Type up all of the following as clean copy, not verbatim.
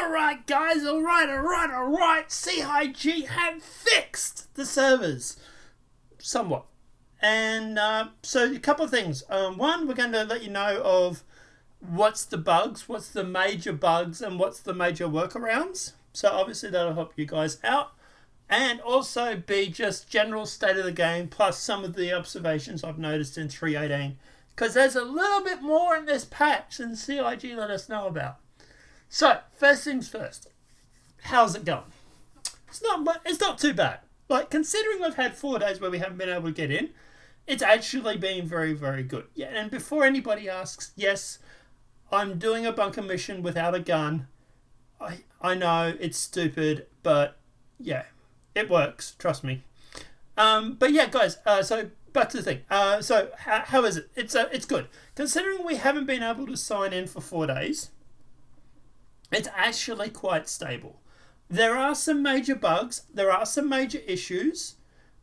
Alright guys, alright. CIG have fixed the servers. Somewhat. And so a couple of things. One, we're going to let you know of what's the bugs, what's the major bugs, and what's the major workarounds. So obviously that'll help you guys out. And also be just general state of the game, plus some of the observations I've noticed in 3.18. Because there's a little bit more in this patch than CIG let us know about. So, first things first. How's it going? It's not too bad. Like, considering we've had 4 days where we haven't been able to get in, it's actually been very, very good. Yeah, and before anybody asks, yes, I'm doing a bunker mission without a gun. I know it's stupid, but yeah, it works. Trust me. But yeah, guys. So back to the thing. So how is it? It's good. Considering we haven't been able to sign in for 4 days, it's actually quite stable. There are some major bugs. There are some major issues.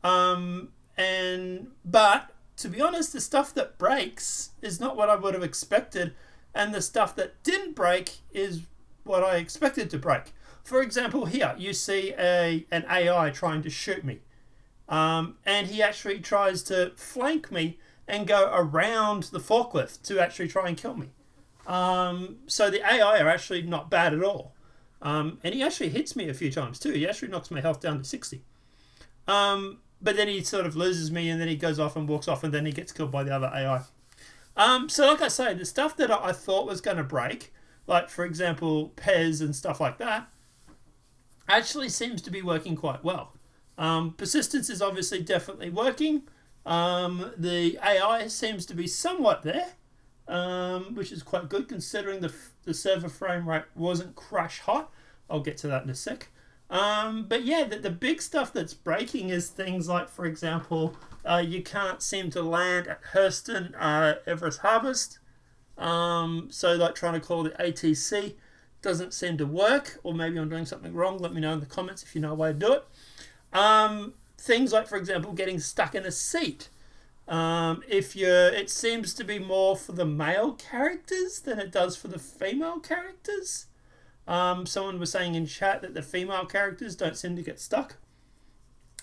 But to be honest, the stuff that breaks is not what I would have expected, and the stuff that didn't break is what I expected to break. For example, here you see an AI trying to shoot me, and he actually tries to flank me and go around the forklift to actually try and kill me. So the AI are actually not bad at all, and he actually hits me a few times too. He actually knocks my health down to 60. But then he sort of loses me, and then he goes off and walks off, and then he gets killed by the other AI. So like I say, the stuff that I thought was going to break, like for example Pez and stuff like that, actually seems to be working quite well. Persistence is obviously definitely working. The AI seems to be somewhat there, which is quite good considering the server frame rate wasn't crash hot. I'll get to that in a sec. But yeah, the big stuff that's breaking is things like, for example, you can't seem to land at Hurston Everest Harvest. So like trying to call the ATC doesn't seem to work, or maybe I'm doing something wrong. Let me know in the comments if you know a way to do it. Things like, for example, getting stuck in a seat. It seems to be more for the male characters than it does for the female characters. Someone was saying in chat that the female characters don't seem to get stuck.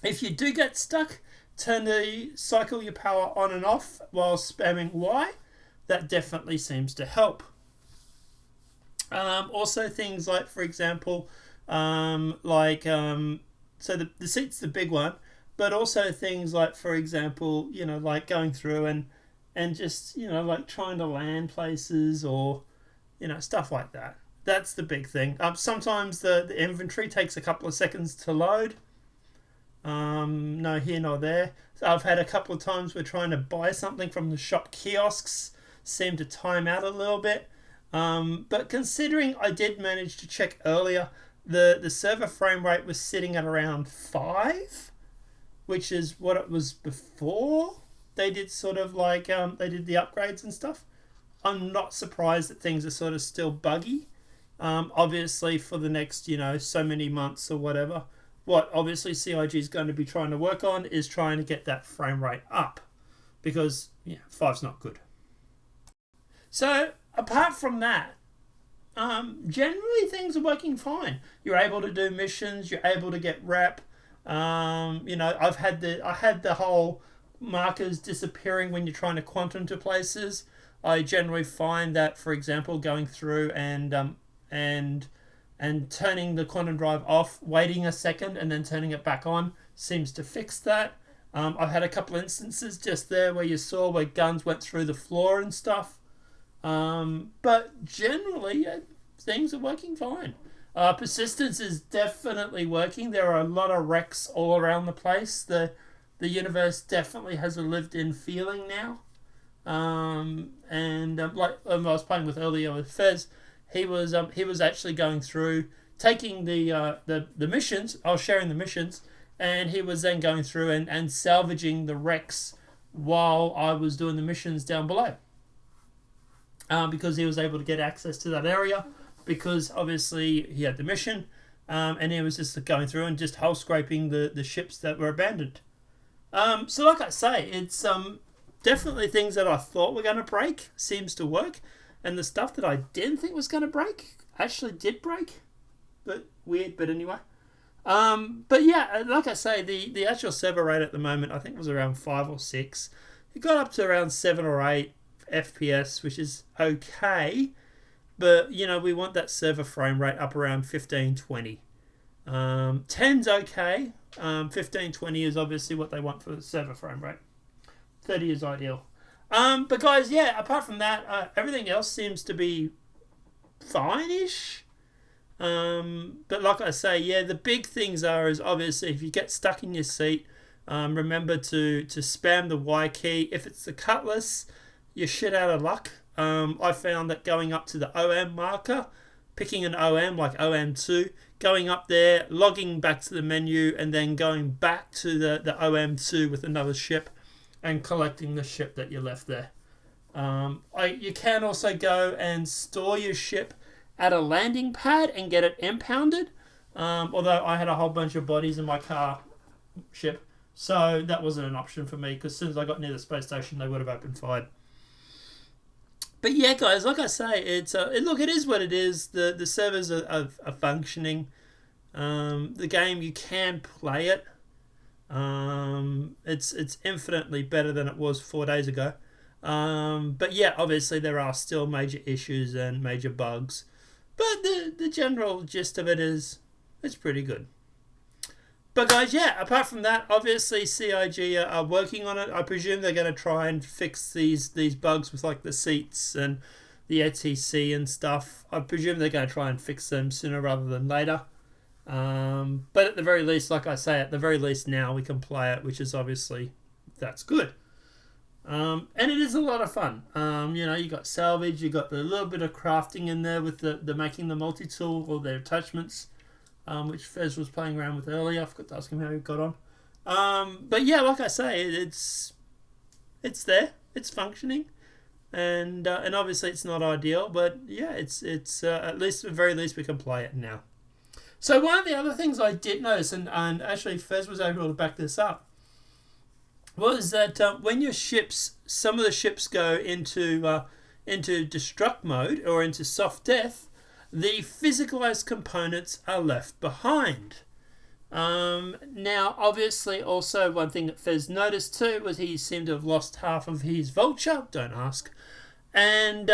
If you do get stuck, cycle your power on and off while spamming Y. That definitely seems to help. Also things like, for example, so the seat's the big one, but also things like, for example, like going through and just, like trying to land places or, stuff like that. That's the big thing. Sometimes the inventory takes a couple of seconds to load. No here, nor there. So I've had a couple of times where trying to buy something from the shop kiosks seem to time out a little bit. But considering I did manage to check earlier, the server frame rate was sitting at around 5, which is what it was before they did sort of like they did the upgrades and stuff. I'm not surprised that things are sort of still buggy. Obviously for the next so many months or whatever, what obviously CIG is going to be trying to work on is trying to get that frame rate up, because 5's not good. So apart from that, generally things are working fine. You're able to do missions. You're able to get rep. I had the whole markers disappearing when you're trying to quantum to places. I generally find that, for example, going through and turning the quantum drive off, waiting a second, and then turning it back on seems to fix that. I've had a couple instances just there where you saw where guns went through the floor and stuff. But generally, things are working fine. Persistence is definitely working. There are a lot of wrecks all around the place. The universe definitely has a lived-in feeling now. Like I was playing with earlier with Fez, he was actually going through taking the missions. I was sharing the missions, and he was then going through and salvaging the wrecks while I was doing the missions down below. Because he was able to get access to that area, because obviously he had the mission, and he was just going through and just hull scraping the ships that were abandoned. So like I say, it's definitely things that I thought were going to break seems to work, and the stuff that I didn't think was going to break actually did break. but weird. But anyway. But yeah, like I say, the actual server rate at the moment I think was around 5 or 6. It got up to around 7 or 8 FPS, which is okay. But we want that server frame rate up around 1520. 10's okay. 1520 is obviously what they want for the server frame rate. 30 is ideal. But guys, yeah, apart from that, everything else seems to be fine-ish. But like I say, yeah, the big things is obviously if you get stuck in your seat, remember to spam the Y key. If it's the cutlass, you're shit out of luck. I found that going up to the OM marker, picking an OM like OM2, going up there, logging back to the menu, and then going back to the OM2 with another ship and collecting the ship that you left there. You can also go and store your ship at a landing pad and get it impounded. Although I had a whole bunch of bodies in my car ship, so that wasn't an option for me because as soon as I got near the space station, they would have opened fire. But yeah, guys, like I say, it is what it is. The servers are functioning. The game, you can play it. It's infinitely better than it was 4 days ago. But yeah, obviously there are still major issues and major bugs. But the general gist of it is it's pretty good. But guys, yeah, apart from that, obviously CIG are working on it. I presume they're going to try and fix these bugs with like the seats and the etc and stuff. I presume they're going to try and fix them sooner rather than later. But at the very least, like I say, at the very least now we can play it, which is obviously, that's good. And it is a lot of fun. You got salvage, you got the little bit of crafting in there with the making the multi-tool or their attachments, which Fez was playing around with earlier. I forgot to ask him how he got on. But yeah, like I say, it's there, it's functioning, and obviously it's not ideal, but yeah, it's at the very least we can play it now. So one of the other things I did notice, and actually Fez was able to back this up, was that when your ships, some of the ships go into destruct mode or into soft death, the physicalized components are left behind. Now, obviously, also one thing that Fez noticed too was he seemed to have lost half of his vulture. Don't ask. And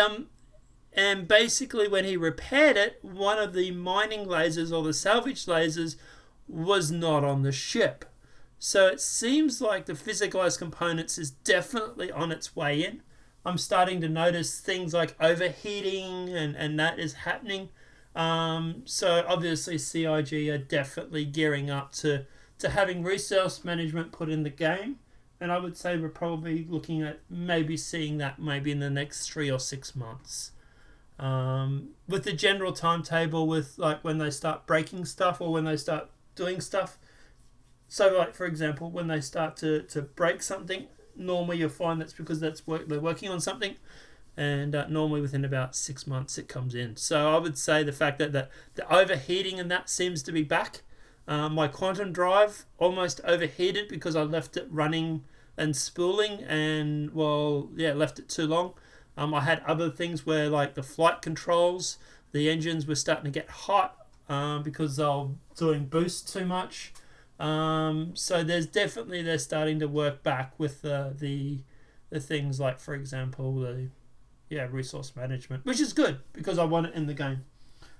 basically, when he repaired it, one of the mining lasers or the salvage lasers was not on the ship. So it seems like the physicalized components is definitely on its way in. I'm starting to notice things like overheating and that is happening. So obviously CIG are definitely gearing up to having resource management put in the game. And I would say we're probably looking at maybe seeing that maybe in the next 3 or 6 months. With the general timetable with like when they start breaking stuff or when they start doing stuff. So, like, for example, when they start to break something, normally you'll find that's because they're working on something, and normally within about 6 months it comes in. So I would say the fact that the overheating and that seems to be back. My quantum drive almost overheated because I left it running and spooling and, left it too long. I had other things where, like, the flight controls, the engines were starting to get hot because they were doing boost too much. So they're starting to work back with the things like, for example, resource management, which is good because I want it in the game.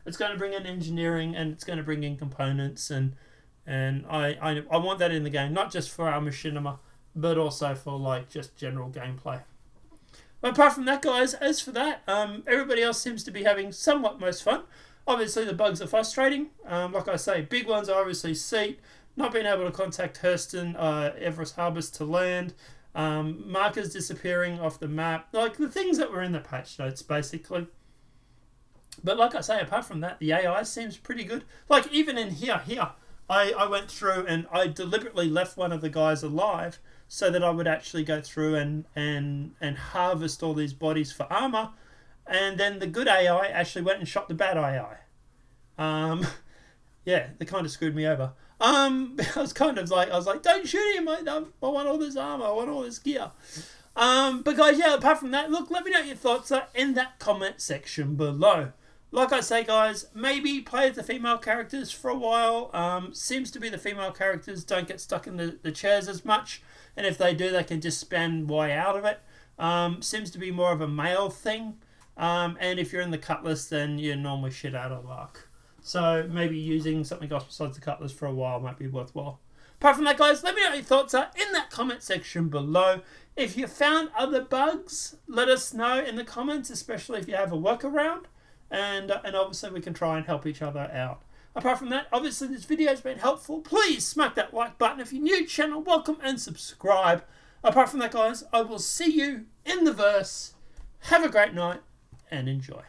It's going to bring in engineering and it's going to bring in components and I want that in the game, not just for our machinima, but also for like just general gameplay. But apart from that, guys, as for that, everybody else seems to be having somewhat most fun. Obviously, the bugs are frustrating. Like I say, big ones are obviously seat. Not being able to contact Hurston, Everest Harbours to land, markers disappearing off the map, like the things that were in the patch notes, basically. But like I say, apart from that, the AI seems pretty good. Like even in here, I went through and I deliberately left one of the guys alive so that I would actually go through and harvest all these bodies for armor, and then the good AI actually went and shot the bad AI. They kind of screwed me over. I was like, don't shoot him, I want all this armor, I want all this gear. But guys, apart from that, look, let me know what your thoughts are in that comment section below. Like I say, guys, maybe play as the female characters for a while. Seems to be the female characters don't get stuck in the chairs as much. And if they do, they can just spam Y out of it. Seems to be more of a male thing. And if you're in the Cutlass, then you're normally shit out of luck. So maybe using something else besides the Cutlass for a while might be worthwhile. Apart from that, guys, let me know what your thoughts are in that comment section below. If you found other bugs, let us know in the comments, especially if you have a workaround. And obviously we can try and help each other out. Apart from that, obviously this video has been helpful. Please smack that like button. If you're new to the channel, welcome and subscribe. Apart from that, guys, I will see you in the verse. Have a great night and enjoy.